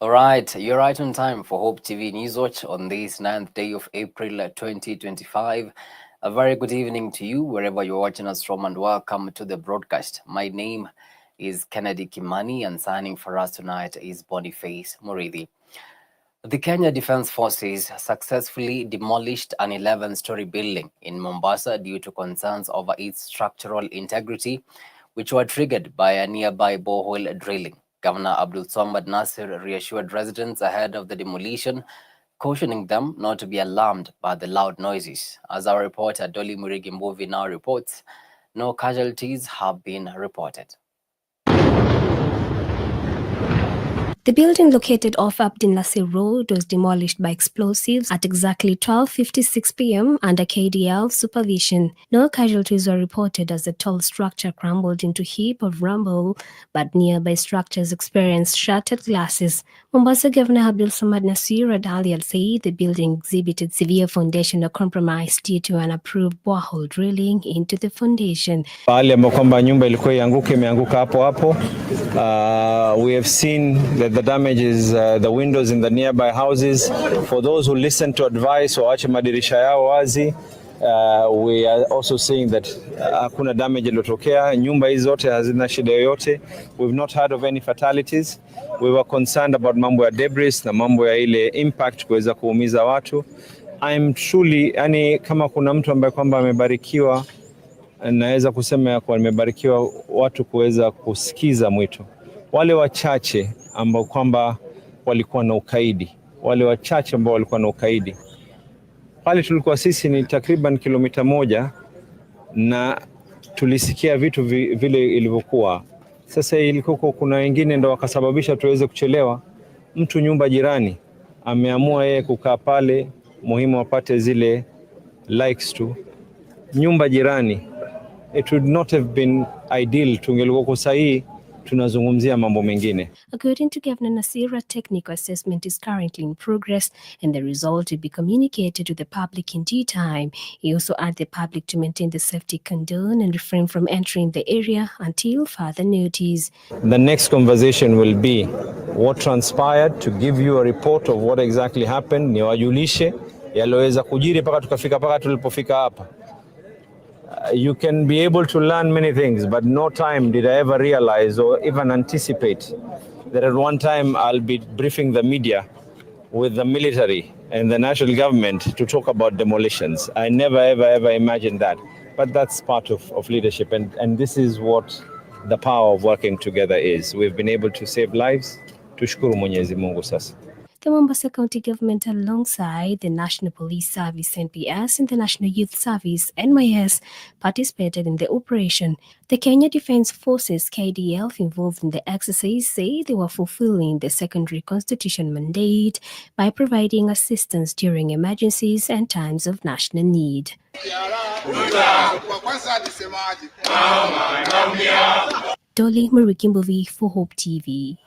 All right, you're right on time for Hope TV Newswatch on this 9th day of April 2025. A very good evening to you, wherever you're watching us from, and welcome to the broadcast. My name is Kennedy Kimani, and signing for us tonight is Boniface Murithi. The Kenya Defence Forces successfully demolished an 11-story building in Mombasa due to concerns over its structural integrity, which were triggered by a nearby borehole drilling. Governor Abdul Swamad Nasir reassured residents ahead of the demolition, cautioning them not to be alarmed by the loud noises. As our reporter Dolly Murigimbuvi now reports, no casualties have been reported. The building located off Abdin Nasir Road was demolished by explosives at exactly 12:56 p.m. under KDL supervision. No casualties were reported as the tall structure crumbled into a heap of rubble, but nearby structures experienced shattered glasses. Mombasa Governor Abdul Samad Nasir had earlier said the building exhibited severe foundational compromise due to unapproved borehole drilling into the foundation. Pale ambapo kwamba nyumba ilikuwa ianguke imeanguka hapo hapo. We have seen that the damage is the windows in the nearby houses. For those who listen to advice, waache madirisha yao wazi. We are also seeing that hakuna damage iliyotokea. Nyumba hizi zote hazina shida yoyote. We've not heard of any fatalities. We were concerned about mambo ya debris na mambo ya ile impact kuweza kuumiza watu. I'm truly, yani kama kuna mtu ambaye kwamba amebarikiwa, naweza kusema ya kuwa nimebarikiwa watu kuweza kusikiza mwito. Wale wachache ambao kwamba walikuwa na ukaidi, pale tulikuwa sisi ni takriban kilomita 1 na tulisikia vitu vile ilivyokuwa. Sasa ilikuwa kuna wengine ndo wakasababisha tuweze kuchelewa. Mtu nyumba jirani ameamua yeye kukaa pale, muhimu apate zile likes tu. Nyumba jirani, it would not have been ideal tungelikuwa sahihi tunazungumzia mambo mengine. According to Governor Nasir, a technical assessment is currently in progress and the result will be communicated to the public in due time. He also urged the public to maintain the safety cordon and refrain from entering the area until further notice. The next conversation will be what transpired, to give you a report of what exactly happened, niwajulishe yaloweza kujiri mpaka tulipofika hapa. You can be able to learn many things, but no time did I ever realize or even anticipate that at one time I'll be briefing the media with the military and the national government to talk about demolitions. I never, ever imagined that. But that's part of leadership, and this is what the power of working together is. We've been able to save lives. Tushukuru Mwenyezi Mungu sasa. The Mombasa County Government, alongside the National Police Service (NPS) and the National Youth Service (NYS), participated in the operation. The Kenya Defence Forces (KDF) involved in the exercise say they were fulfilling the secondary constitution mandate by providing assistance during emergencies and times of national need. Dolly Murigimbuvi for Hope TV.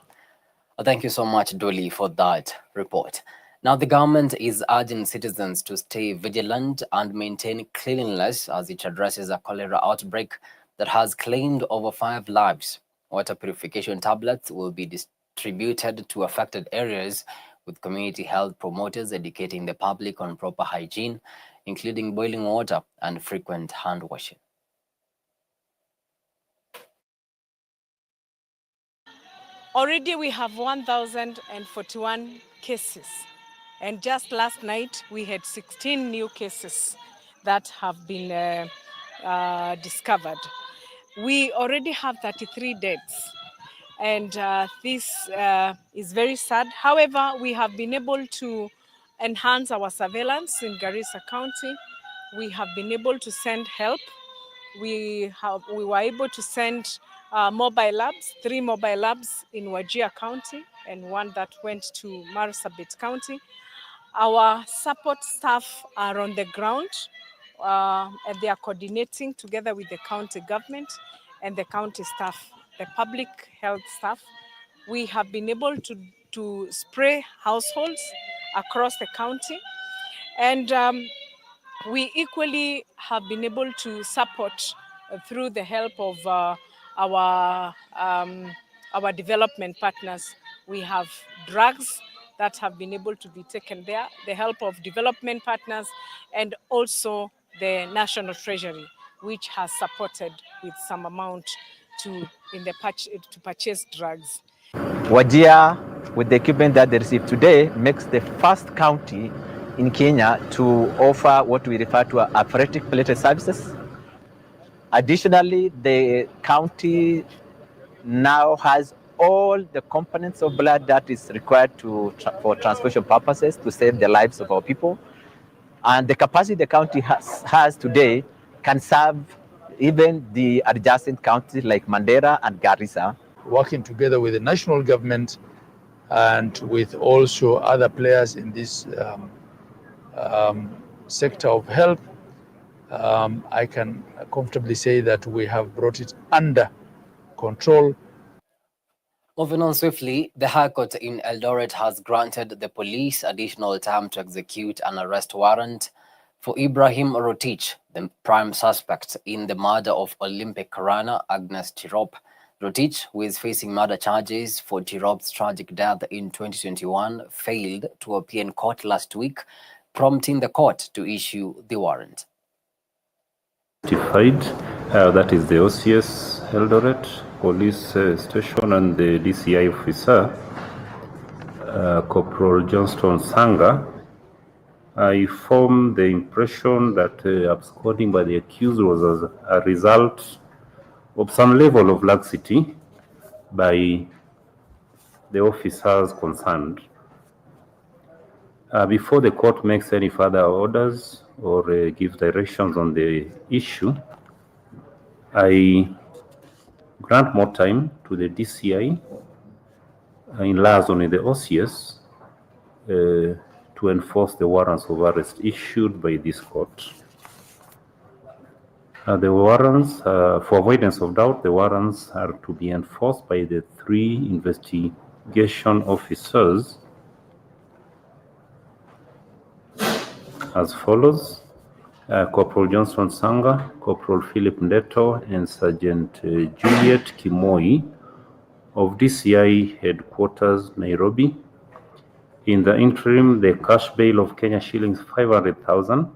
Thank you so much, Dolly, for that report. Now, the government is urging citizens to stay vigilant and maintain cleanliness as it addresses a cholera outbreak that has claimed over 5 lives. Water purification tablets will be distributed to affected areas, with community health promoters educating the public on proper hygiene, including boiling water and frequent hand washing. Already we have 1,041 cases, and just last night we had 16 new cases that have been discovered. We already have 33 deaths, and this is very sad. However, we have been able to enhance our surveillance in Garissa County. We have been able to send help. We were able to send mobile labs, 3 mobile labs in Wajir County and 1 that went to Marsabit County. Our support staff are on the ground and they are coordinating together with the county government and the county staff, the public health staff. We have been able to spray households across the county, and we equally have been able to support through the help of our development partners. We have drugs that have been able to be taken there, the help of development partners, and also the National Treasury, which has supported with some amount to purchase drugs. Wajir, with the equipment that they received today, makes the first county in Kenya to offer what we refer to as apheretic platelet services. Additionally, the county now has all the components of blood that is required for transfusion purposes to save the lives of our people. And the capacity the county has today can serve even the adjacent counties like Mandera and Garissa. Working together with the national government and with also other players in this sector of health, I can comfortably say that we have brought it under control. Moving on swiftly, the High Court in Eldoret has granted the police additional time to execute an arrest warrant for Ibrahim Rotich, the prime suspect in the murder of Olympic runner Agnes Tirop. Rotich, who is facing murder charges for Tirop's tragic death in 2021, failed to appear in court last week, prompting the court to issue the warrant. That is the OCS Eldoret Police Station and the DCI officer, Corporal Johnston Sanga. I formed the impression that absconding by the accused was as a result of some level of laxity by the officers concerned. Before the court makes any further orders or gives directions on the issue, I grant more time to the DCI in liaison with the OCS to enforce the warrants of arrest issued by this court. The warrants, for avoidance of doubt, the warrants are to be enforced by the 3 investigation officers as follows: Corporal Johnson Sanga, Corporal Philip Ndeto, and Sergeant Juliet Kimoi of DCI Headquarters, Nairobi. In the interim, the cash bail of Kenya shillings 500,000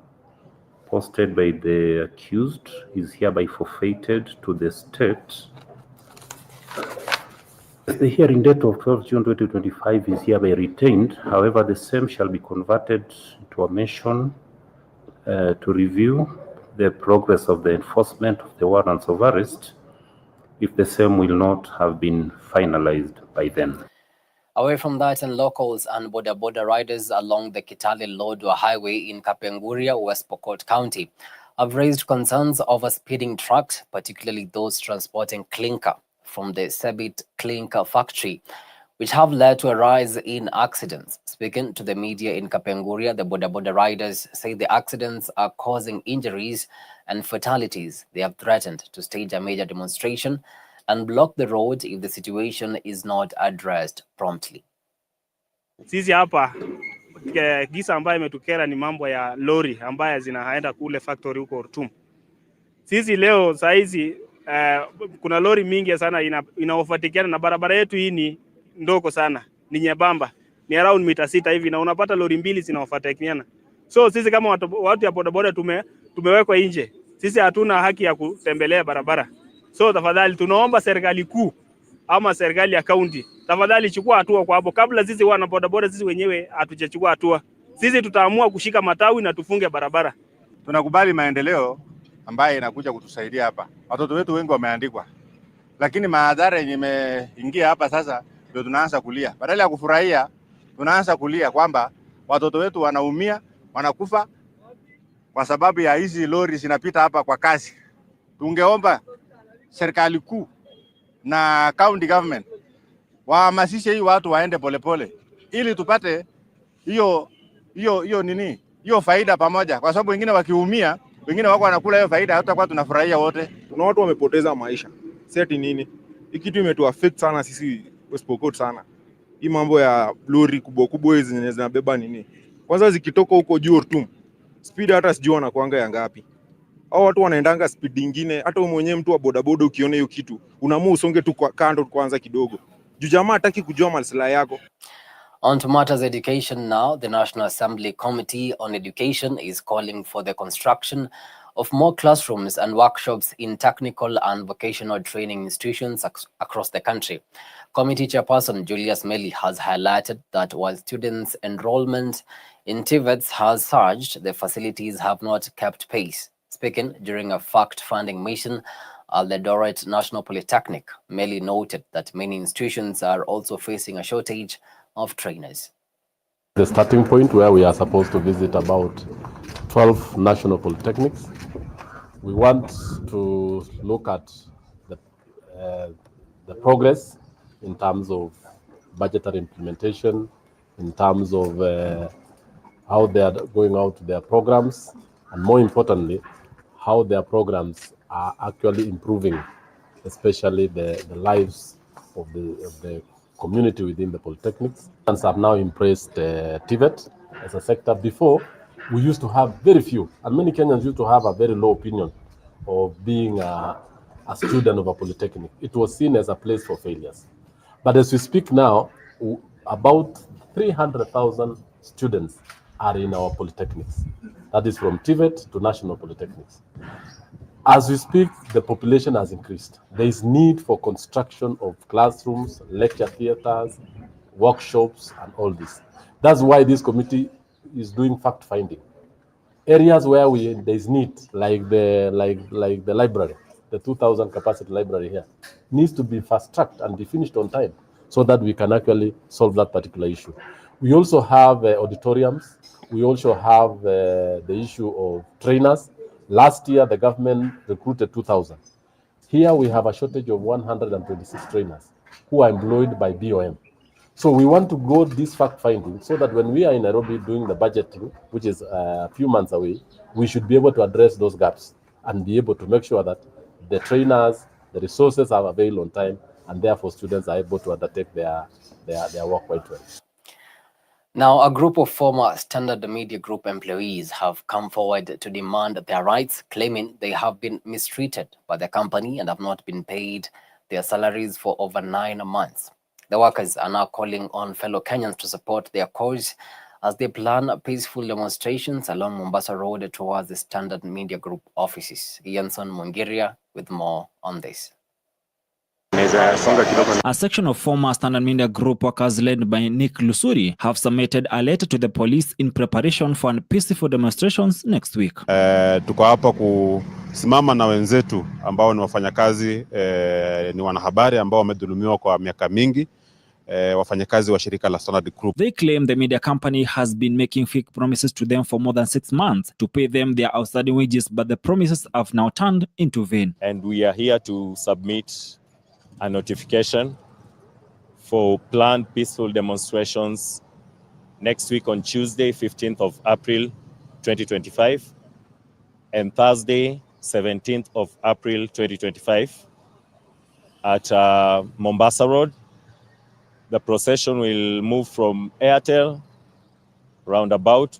posted by the accused is hereby forfeited to the state. The hearing date of 12 June 2025 is hereby retained. However, the same shall be converted to a motion to review the progress of the enforcement of the warrants of arrest if the same will not have been finalized by then. Away from that, and locals and border riders along the Kitale-Lodwar Highway in Kapenguria, West Pokot County, have raised concerns over speeding trucks, particularly those transporting clinker from the Sebit clinker factory, which have led to a rise in accidents. Speaking to the media in Kapenguria, the border riders say the accidents are causing injuries and fatalities. They have threatened to stage a major demonstration and block the road if the situation is not addressed promptly. Sisi hapa gisa ambayo imetukera ni mambo ya lori ambayo zinaenda kule factory huko Ortum. Sisi leo saizi kuna lori mingi sana inaofatikiana na barabara yetu hii ni ndogo sana, ni nyembamba, ni around mita 6 hivi, na unapata lori mbili zinaofatikiana. So sisi kama watu ya bodaboda tumewekwa nje. Sisi hatuna haki ya kutembelea barabara. So tafadhali tunaomba serikali kuu ama serikali ya kaunti, tafadhali chukua hatua kwa hapo kabla sisi wana bodaboda sisi wenyewe hatujachukua hatua. Sisi tutaamua kushika matawi na tufunge barabara. Tunakubali maendeleo ambayo inakuja kutusaidia hapa. Watoto wetu wengi wameandikwa. Lakini madhara yenye imeingia hapa sasa ndio tunaanza kulia. Badala ya kufurahia, tunaanza kulia kwamba watoto wetu wanaumia, wanakufa kwa sababu ya hizi lori zinapita hapa kwa kasi. Tungeomba serikali kuu na county government wahamasishe hii watu waende polepole ili tupate hiyo faida pamoja, kwa sababu wengine wakiumia, wengine wako wanakula hiyo faida, hatakuwa tunafurahia wote. Kuna watu wamepoteza maisha. Seti nini? Hii kitu imetu affect sana sisi West Pokot sana. Hii mambo ya lori kubwa hizi zenye zinabeba nini? Kwanza zikitoka huko juu Ortum, speed hata sijui na kuanga ya ngapi. Hao watu wanaendanga speed nyingine, hata wewe mwenyewe mtu wa bodaboda ukiona hiyo kitu, unaamua usonge tu kwa kando kwanza kidogo. Juu jamaa hataki kujua maslahi yako. On to matters education now. The National Assembly Committee on Education is calling for the construction of more classrooms and workshops in technical and vocational training institutions across the country. Committee Chairperson Julius Meli has highlighted that while students' enrollment in TVETs has surged, the facilities have not kept pace. Speaking during a fact-finding mission at the Eldoret National Polytechnic, Meli noted that many institutions are also facing a shortage of trainers. The starting point where we are supposed to visit about 12 national polytechnics. We want to look at the progress in terms of budgetary implementation, in terms of how they are going out to their programs, and more importantly, how their programs are actually improving, especially the lives of the community within the polytechnics. And have now embraced TVET as a sector. Before, we used to have very few, and many Kenyans used to have a very low opinion of being a student of a polytechnic. It was seen as a place for failures. But as we speak now, about 300,000 students are in our polytechnics. That is from TVET to national polytechnics. As we speak, the population has increased. There is need for construction of classrooms, lecture theaters, workshops, and all this. That's why this committee is doing fact-finding. Areas where there is need, like the library, the 2,000 capacity library here, needs to be fast-tracked and be finished on time so that we can actually solve that particular issue. We also have auditoriums. We also have the issue of trainers. Last year, the government recruited 2,000. Here we have a shortage of 126 trainers who are employed by BOM. So we want to go this fact-finding so that when we are in Nairobi doing the budgeting, which is a few months away, we should be able to address those gaps and be able to make sure that the trainers, the resources are available on time, and therefore students are able to undertake their work quite well. Now, a group of former Standard Media Group employees have come forward to demand their rights, claiming they have been mistreated by the company and have not been paid their salaries for over 9 months. The workers are now calling on fellow Kenyans to support their cause as they plan peaceful demonstrations along Mombasa Road towards the Standard Media Group offices. Ianson Mungiria with more on this. A section of former Standard Media Group workers led by Nick Lusuri have submitted a letter to the police in preparation for peaceful demonstrations next week. Tuko hapa kusimama na wenzetu ambao ni wafanyakazi, ni wanahabari ambao wamedhulumiwa kwa miaka mingi, wafanyakazi wa shirika la Standard Group. They claim the media company has been making fake promises to them for more than 6 months to pay them their outstanding wages, but the promises have now turned into vain. And we are here to submit a notification for planned peaceful demonstrations next week on Tuesday, 15th of April, 2025, and Thursday, 17th of April, 2025, at Mombasa Road. The procession will move from Airtel roundabout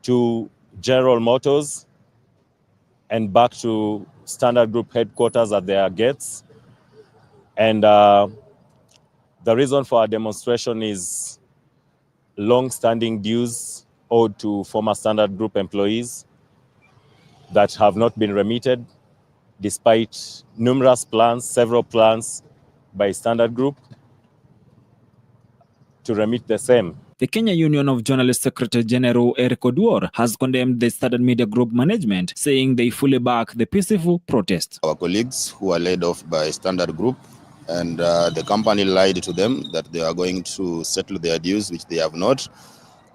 to General Motors and back to Standard Group headquarters at their gates. And the reason for our demonstration is long-standing dues owed to former Standard Group employees that have not been remitted, despite numerous plans, several plans by Standard Group to remit the same. The Kenya Union of Journalists Secretary General Eric Oduor has condemned the Standard Media Group management, saying they fully back the peaceful protest. Our colleagues who are laid off by Standard Group, and the company lied to them that they are going to settle their dues, which they have not.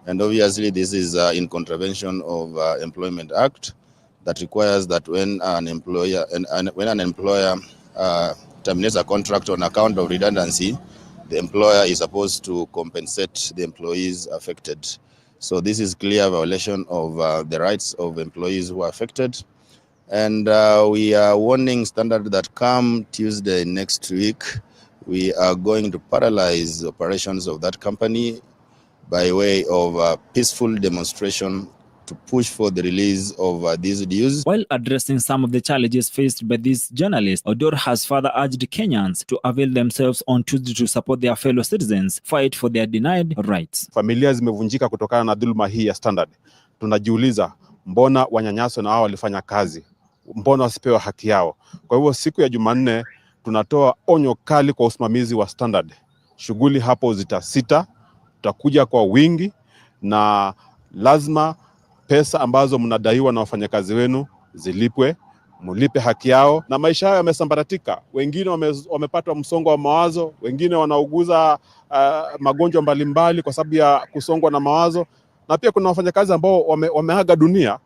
And obviously this is in contravention of Employment Act that requires that when an employer terminates a contract on account of redundancy, the employer is supposed to compensate the employees affected. So this is clear violation of the rights of employees who are affected. And we are warning Standard that come Tuesday next week, we are going to paralyze operations of that company by way of a peaceful demonstration to push for the release of these dues. While addressing some of the challenges faced by these journalists, Odor has further urged Kenyans to avail themselves on Tuesday to support their fellow citizens fight for their denied rights. Familia zimevunjika kutokana na dhuluma hii ya Standard. Tunajiuliza, mbona wanyanyaswa na hao walifanya kazi? Mbona wasipewe haki yao? Kwa hivyo siku ya Jumanne tunatoa onyo kali kwa usimamizi wa Standard. Shughuli hapo zitasita, tutakuja kwa wingi na lazima pesa ambazo mnadaiwa na wafanyakazi wenu zilipwe, mulipe haki yao, na maisha yao yamesambaratika. Wengine wamepatwa msongo wa mawazo, wengine wanauguza magonjwa mbalimbali kwa sababu ya kusongwa na mawazo, na pia kuna wafanyakazi ambao wameaga dunia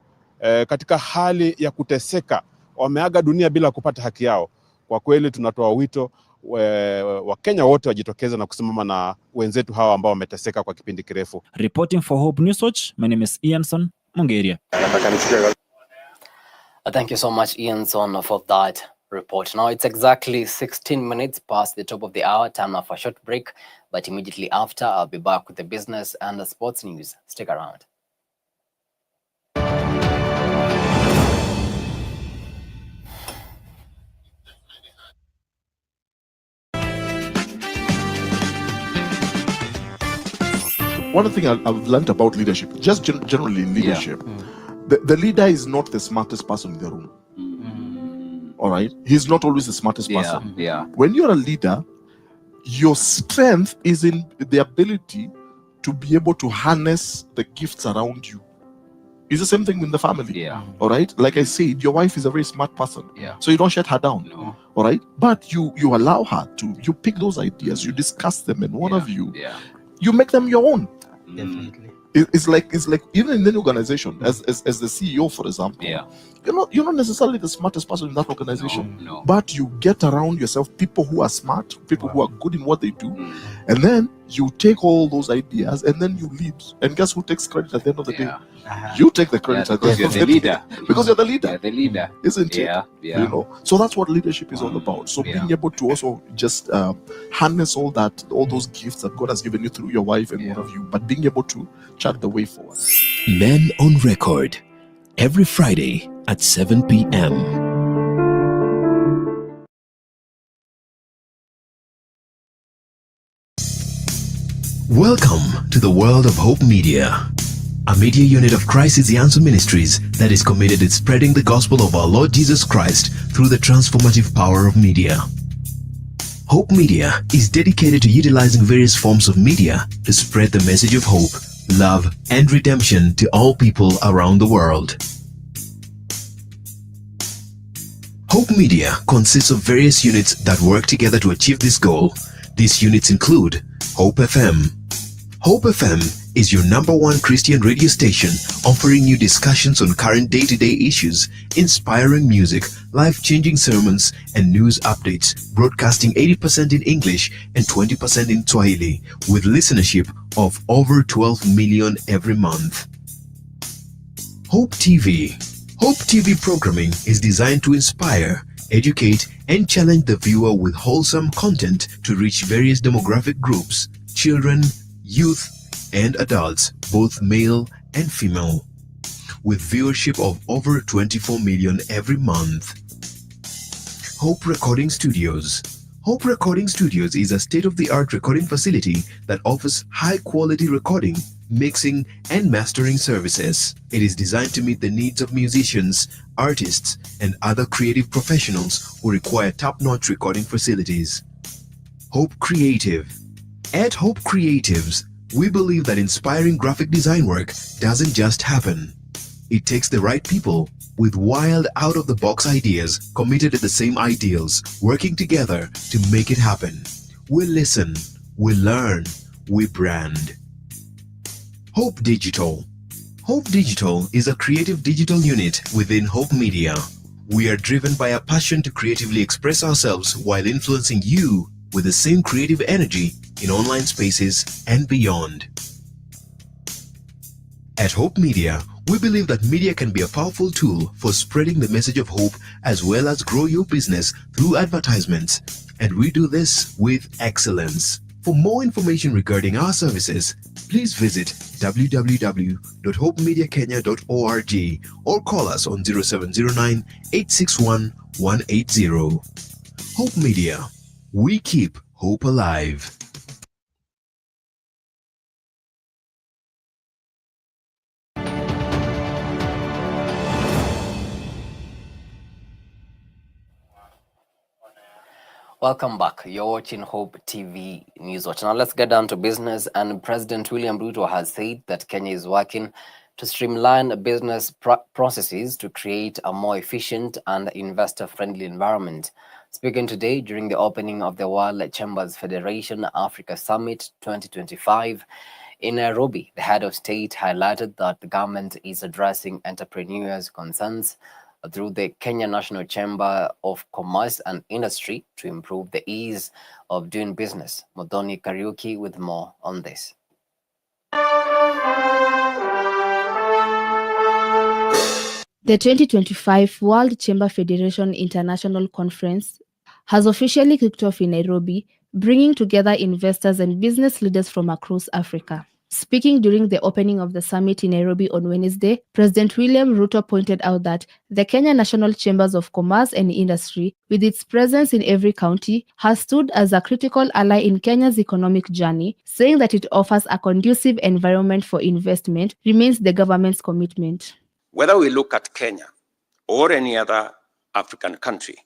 katika hali ya kuteseka, wameaga dunia bila kupata haki yao. Kwa kweli tunatoa wito Wakenya wote wajitokeze na kusimama na wenzetu hawa ambao wameteseka kwa kipindi kirefu. Reporting for Hope Newswatch, my name is Ianson Mungeria. Thank you so much, Ianson, for that report. Now it's exactly 16 minutes past the top of the hour. Time now for a short break, but immediately after I'll be back with the business and the sports news. Stick around. One thing I've learned about leadership, just generally leadership, the leader is not the smartest person in the room. All right? He's not always the smartest person. When you're a leader, your strength is in the ability to be able to harness the gifts around you. It's the same thing in the family. All right? Like I said, your wife is a very smart person. So you don't shut her down. All right? But you allow her to, you pick those ideas, you discuss them, and one of you, you make them your own. Definitely. It's like even in an organization, as the CEO, for example, you're not necessarily the smartest person in that organization, but you get around yourself people who are smart, people who are good in what they do, and then you take all those ideas and then you lead. And guess who takes credit at the end of the day? You take the credit at the end of the day. Because you're the leader. You're the leader. Isn't it? You know, so that's what leadership is all about. So being able to also just harness all those gifts that God has given you through your wife and one of you, but being able to chart the way forward. Men on Record, every Friday at 7 p.m. Welcome to the world of Hope Media, a media unit of Christ is the Answer Ministries that is committed to spreading the gospel of our Lord Jesus Christ through the transformative power of media. Hope Media is dedicated to utilizing various forms of media to spread the message of hope, love, and redemption to all people around the world. Hope Media consists of various units that work together to achieve this goal. These units include Hope FM. Hope FM is your #1 Christian radio station offering you discussions on current day-to-day issues, inspiring music, life-changing sermons, and news updates, broadcasting 80% in English and 20% in Swahili, with listenership of over 12 million every month. Hope TV. Hope TV programming is designed to inspire, educate, and challenge the viewer with wholesome content to reach various demographic groups, children, youth, and adults, both male and female, with viewership of over 24 million every month. Hope Recording Studios. Hope Recording Studios is a state-of-the-art recording facility that offers high-quality recording, mixing, and mastering services. It is designed to meet the needs of musicians, artists, and other creative professionals who require top-notch recording facilities. Hope Creative. At Hope Creatives, we believe that inspiring graphic design work doesn't just happen. It takes the right people with wild, out-of-the-box ideas committed to the same ideals, working together to make it happen. We listen, we learn, we brand. Hope Digital. Hope Digital is a creative digital unit within Hope Media. We are driven by a passion to creatively express ourselves while influencing you with the same creative energy in online spaces and beyond. At Hope Media, we believe that media can be a powerful tool for spreading the message of hope as well as grow your business through advertisements. And we do this with excellence. For more information regarding our services, please visit www.hopemediakenya.org or call us on 0709 861 180. Hope Media, we keep hope alive. Welcome back. You're watching Hope TV Newswatch. Now let's get down to business. And President William Ruto has said that Kenya is working to streamline business processes to create a more efficient and investor-friendly environment. Speaking today during the opening of the World Chambers Federation Africa Summit 2025 in Nairobi, the head of state highlighted that the government is addressing entrepreneurs' concerns through the Kenya National Chamber of Commerce and Industry to improve the ease of doing business. Modoni Kariuki with more on this. The 2025 World Chamber Federation International Conference has officially kicked off in Nairobi, bringing together investors and business leaders from across Africa. Speaking during the opening of the summit in Nairobi on Wednesday, President William Ruto pointed out that the Kenya National Chambers of Commerce and Industry, with its presence in every county, has stood as a critical ally in Kenya's economic journey, saying that it offers a conducive environment for investment remains the government's commitment. Whether we look at Kenya or any other African country,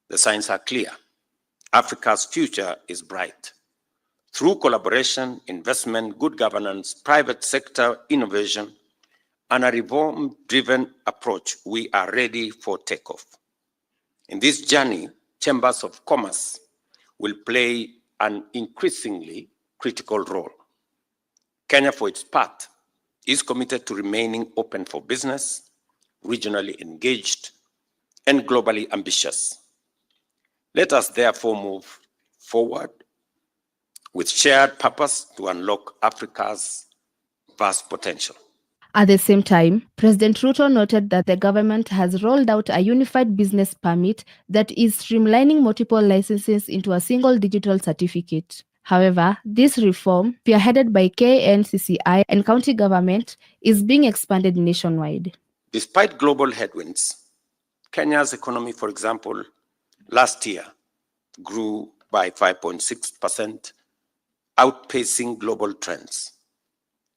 the signs are clear. Africa's future is bright. Through collaboration, investment, good governance, private sector innovation, and a reform-driven approach, we are ready for takeoff. In this journey, chambers of commerce will play an increasingly critical role. Kenya, for its part, is committed to remaining open for business, regionally engaged, and globally ambitious. Let us therefore move forward with shared purpose to unlock Africa's vast potential. At the same time, President Ruto noted that the government has rolled out a unified business permit that is streamlining multiple licenses into a single digital certificate. However, this reform, spearheaded by KNCCI and county government, is being expanded nationwide. Despite global headwinds, Kenya's economy, for example, last year grew by 5.6%, outpacing global trends.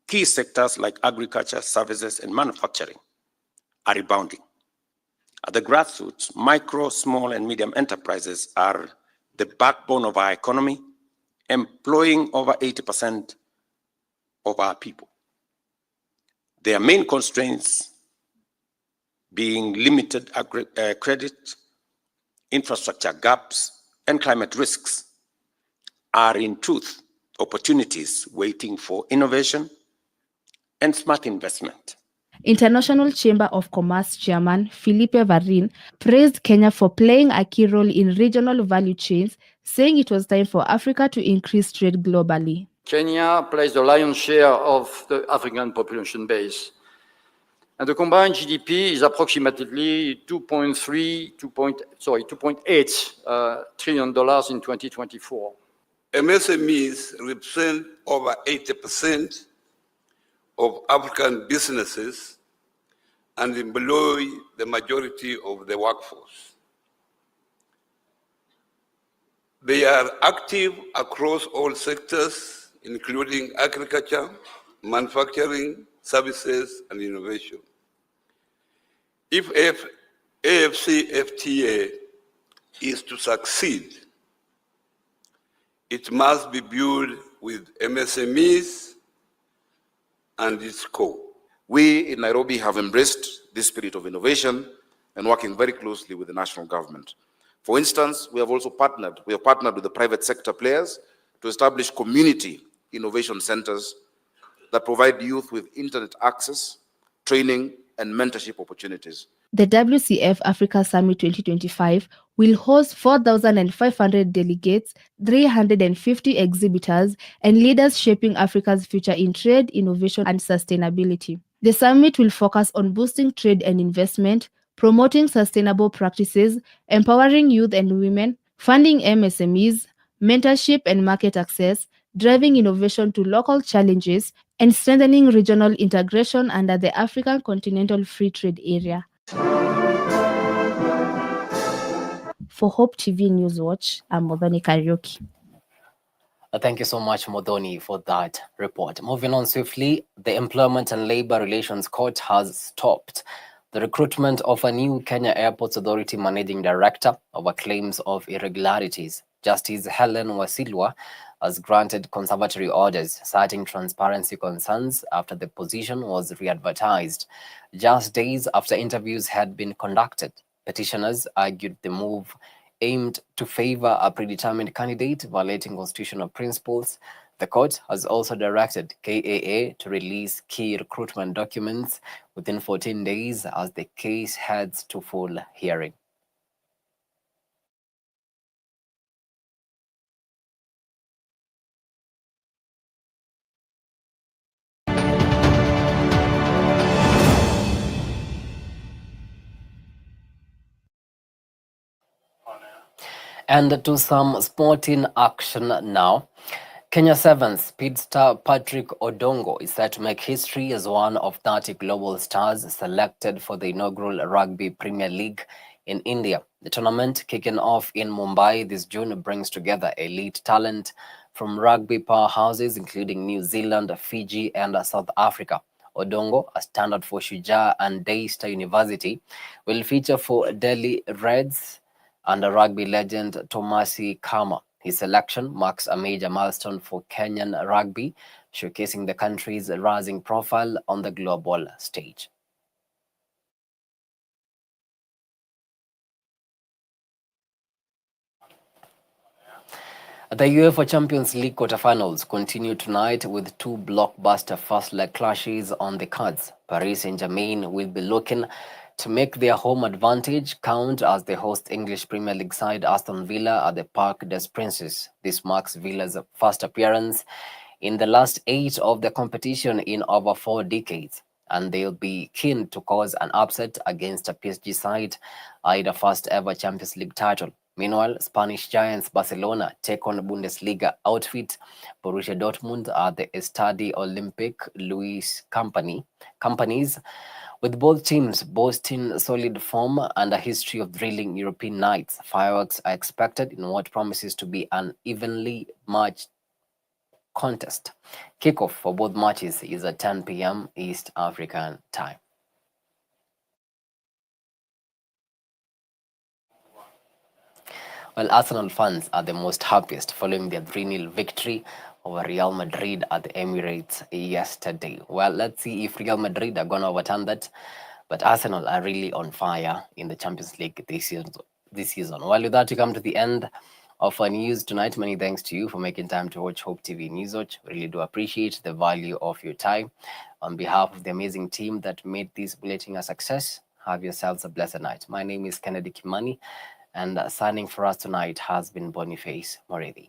Key sectors like agriculture, services, and manufacturing are rebounding. At the grassroots, micro, small, and medium enterprises are the backbone of our economy, employing over 80% of our people. Their main constraints being limited credit, infrastructure gaps, and climate risks are in truth opportunities waiting for innovation and smart investment. International Chamber of Commerce Chairman Philippe Varin praised Kenya for playing a key role in regional value chains, saying it was time for Africa to increase trade globally. Kenya plays the lion's share of the African population base. And the combined GDP is approximately $2.8 trillion in 2024. MSMEs represent over 80% of African businesses and employ the majority of the workforce. They are active across all sectors, including agriculture, manufacturing, services, and innovation. If AFCFTA is to succeed, it must be built with MSMEs and its core. We in Nairobi have embraced this spirit of innovation and working very closely with the national government. For instance, we have partnered with the private sector players to establish community innovation centers that provide youth with internet access, training, and mentorship opportunities. The WCF Africa Summit 2025 will host 4,500 delegates, 350 exhibitors, and leaders shaping Africa's future in trade, innovation, and sustainability. The summit will focus on boosting trade and investment, promoting sustainable practices, empowering youth and women, funding MSMEs, mentorship and market access, driving innovation to local challenges and strengthening regional integration under the African Continental Free Trade Area. For Hope TV Newswatch, I'm Modoni Karaoke. Thank you so much, Modoni, for that report. Moving on swiftly, the Employment and Labor Relations Court has stopped the recruitment of a new Kenya Airports Authority Managing Director over claims of irregularities. Justice Helen Wasilwa has granted conservatory orders, citing transparency concerns after the position was re-advertised. Just days after interviews had been conducted, petitioners argued the move aimed to favor a predetermined candidate, violating constitutional principles. The court has also directed KAA to release key recruitment documents within 14 days as the case heads to full hearing. And to some sporting action now. Kenya Sevens speedster Patrick Odongo is set to make history as one of 30 global stars selected for the inaugural Rugby Premier League in India. The tournament, kicking off in Mumbai this June, brings together elite talent from rugby powerhouses including New Zealand, Fiji, and South Africa. Odongo, a standard for Shujaa and Daystar University, will feature for Delhi Reds and rugby legend Tomasi Kama. His selection marks a major milestone for Kenyan rugby, showcasing the country's rising profile on the global stage. The UEFA Champions League quarterfinals continue tonight with two blockbuster first-leg clashes on the cards. Paris Saint-Germain will be looking to make their home advantage count as they host English Premier League side Aston Villa at the Parc des Princes. This marks Villa's first appearance in the last 8 of the competition in over 4 decades, and they'll be keen to cause an upset against a PSG side eyed a first ever Champions League title. Meanwhile, Spanish giants Barcelona take on Bundesliga outfit Borussia Dortmund at the Estadio Olympique Louis Companies, with both teams boasting solid form and a history of thrilling European nights. Fireworks are expected in what promises to be an evenly matched contest. Kickoff for both matches is at 10 p.m. East African time. Well, Arsenal fans are the most happiest following their 3-0 victory over Real Madrid at the Emirates yesterday. Well, let's see if Real Madrid are going to overturn that. But Arsenal are really on fire in the Champions League this season. Well, with that, we come to the end of our news tonight. Many thanks to you for making time to watch Hope TV Newswatch. Really do appreciate the value of your time. On behalf of the amazing team that made this bulletin a success, have yourselves a blessed night. My name is Kennedy Kimani, and signing for us tonight has been Boniface Moredi.